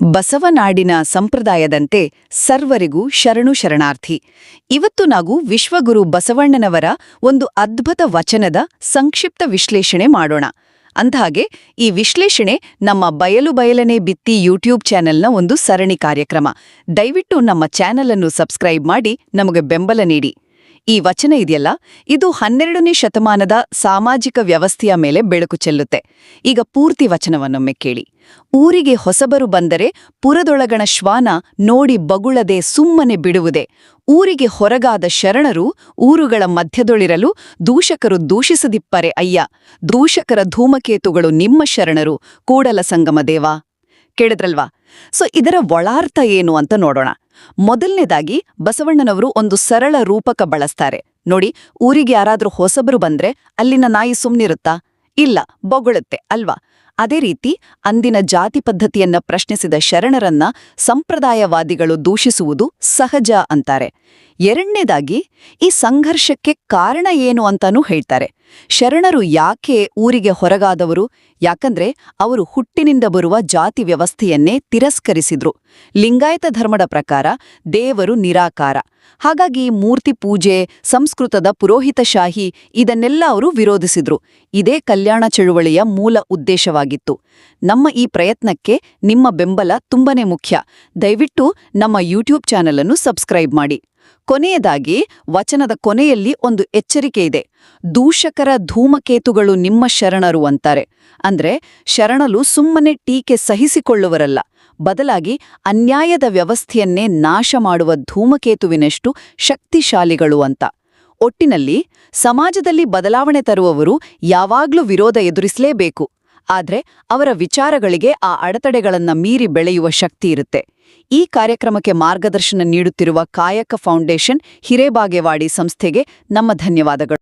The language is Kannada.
ಬಸವನಾಡಿನ ಸಂಪ್ರದಾಯದಂತೆ ಸರ್ವರಿಗೂ ಶರಣು ಶರಣಾರ್ಥಿ. ಇವತ್ತು ನಾವು ವಿಶ್ವಗುರು ಬಸವಣ್ಣನವರ ಒಂದು ಅದ್ಭುತ ವಚನದ ಸಂಕ್ಷಿಪ್ತ ವಿಶ್ಲೇಷಣೆ ಮಾಡೋಣ. ಅಂದಹಾಗೆ ಈ ವಿಶ್ಲೇಷಣೆ ನಮ್ಮ ಬಯಲನೆ ಬಿತ್ತಿ ಯೂಟ್ಯೂಬ್ ಚಾನೆಲ್ನ ಒಂದು ಸರಣಿ ಕಾರ್ಯಕ್ರಮ. ದಯವಿಟ್ಟು ನಮ್ಮ ಚಾನೆಲ್ ಅನ್ನು ಸಬ್ಸ್ಕ್ರೈಬ್ ಮಾಡಿ ನಮಗೆ ಬೆಂಬಲ ನೀಡಿ. ಈ ವಚನ ಇದೆಯಲ್ಲ, ಇದು 12ನೇ ಶತಮಾನದ ಸಾಮಾಜಿಕ ವ್ಯವಸ್ಥೆಯ ಮೇಲೆ ಬೆಳಕು ಚೆಲ್ಲುತ್ತೆ. ಈಗ ಪೂರ್ತಿ ವಚನವನ್ನೊಮ್ಮೆ ಕೇಳಿ. ಊರಿಗೆ ಹೊಸಬರು ಬಂದರೆ ಪುರದೊಳಗಣ ಶ್ವಾನ ನೋಡಿ ಬಗುಳದೆ ಸುಮ್ಮನೆ ಬಿಡುವುದೇ. ಊರಿಗೆ ಹೊರಗಾದ ಶರಣರು ಊರುಗಳ ಮಧ್ಯದೊಳಿರಲು ದೂಷಕರು ದೂಷಿಸದಿಪ್ಪರೆ ಅಯ್ಯ. ದೂಷಕರ ಧೂಮಕೇತುಗಳು ನಿಮ್ಮ ಶರಣರು ಕೂಡಲ ಸಂಗಮ ದೇವಾ. ಕೇಳಿದ್ರಲ್ವಾ? ಇದರ ಒಳಾರ್ಥ ಏನು ಅಂತ ನೋಡೋಣ. ಮೊದಲನೇದಾಗಿ ಬಸವಣ್ಣನವರು ಒಂದು ಸರಳ ರೂಪಕ ಬಳಸ್ತಾರೆ ನೋಡಿ. ಊರಿಗೆ ಯಾರಾದ್ರೂ ಹೊಸಬರು ಬಂದ್ರೆ ಅಲ್ಲಿನ ನಾಯಿ ಸುಮ್ನಿರುತ್ತಾ? ಇಲ್ಲ, ಬೊಗಳುತ್ತೆ ಅಲ್ವಾ? ಅದೇ ರೀತಿ ಅಂದಿನ ಜಾತಿ ಪದ್ಧತಿಯನ್ನ ಪ್ರಶ್ನಿಸಿದ ಶರಣರನ್ನ ಸಂಪ್ರದಾಯವಾದಿಗಳು ದೂಷಿಸುವುದು ಸಹಜ ಅಂತಾರೆ. ಎರಡನೇದಾಗಿ ಈ ಸಂಘರ್ಷಕ್ಕೆ ಕಾರಣ ಏನು ಅಂತಾನೂ ಹೇಳ್ತಾರೆ. ಶರಣರು ಯಾಕೆ ಊರಿಗೆ ಹೊರಗಾದವರು? ಯಾಕಂದ್ರೆ ಅವರು ಹುಟ್ಟಿನಿಂದ ಬರುವ ಜಾತಿ ವ್ಯವಸ್ಥೆಯನ್ನೇ ತಿರಸ್ಕರಿಸಿದ್ರು. ಲಿಂಗಾಯತ ಧರ್ಮದ ಪ್ರಕಾರ ದೇವರು ನಿರಾಕಾರ. ಹಾಗಾಗಿ ಮೂರ್ತಿ ಪೂಜೆ, ಸಂಸ್ಕೃತದ ಪುರೋಹಿತಶಾಹಿ ಇದನ್ನೆಲ್ಲ ಅವರು ವಿರೋಧಿಸಿದ್ರು. ಇದೇ ಕಲ್ಯಾಣ ಚಳುವಳಿಯ ಮೂಲ ಉದ್ದೇಶವಾಗಿತ್ತು. ನಮ್ಮ ಈ ಪ್ರಯತ್ನಕ್ಕೆ ನಿಮ್ಮ ಬೆಂಬಲ ತುಂಬನೇ ಮುಖ್ಯ. ದಯವಿಟ್ಟು ನಮ್ಮ ಯೂಟ್ಯೂಬ್ ಚಾನೆಲ್ ಅನ್ನು ಸಬ್ಸ್ಕ್ರೈಬ್ ಮಾಡಿ. ಕೊನೆಯದಾಗಿ ವಚನದ ಕೊನೆಯಲ್ಲಿ ಒಂದು ಎಚ್ಚರಿಕೆ ಇದೆ. ದೂಷಕರ ಧೂಮಕೇತುಗಳು ನಿಮ್ಮ ಶರಣರು ಅಂತಾರೆ. ಅಂದ್ರೆ ಶರಣರು ಸುಮ್ಮನೆ ಟೀಕೆ ಸಹಿಸಿಕೊಳ್ಳುವರಲ್ಲ, ಬದಲಾಗಿ ಅನ್ಯಾಯದ ವ್ಯವಸ್ಥೆಯನ್ನೇ ನಾಶ ಮಾಡುವ ಧೂಮಕೇತುವಿನಷ್ಟು ಶಕ್ತಿಶಾಲಿಗಳು ಅಂತ. ಒಟ್ಟಿನಲ್ಲಿ ಸಮಾಜದಲ್ಲಿ ಬದಲಾವಣೆ ತರುವವರು ಯಾವಾಗ್ಲೂ ವಿರೋಧ ಎದುರಿಸಲೇಬೇಕು. ಆದ್ರೆ ಅವರ ವಿಚಾರಗಳಿಗೆ ಆ ಅಡೆತಡೆಗಳನ್ನ ಮೀರಿ ಬೆಳೆಯುವ ಶಕ್ತಿ ಇರುತ್ತೆ. ಈ ಕಾರ್ಯಕ್ರಮಕ್ಕೆ ಮಾರ್ಗದರ್ಶನ ನೀಡುತ್ತಿರುವ ಕಾಯಕ ಫೌಂಡೇಶನ್ ಹಿರೇಬಾಗೇವಾಡಿ ಸಂಸ್ಥೆಗೆ ನಮ್ಮ ಧನ್ಯವಾದಗಳು.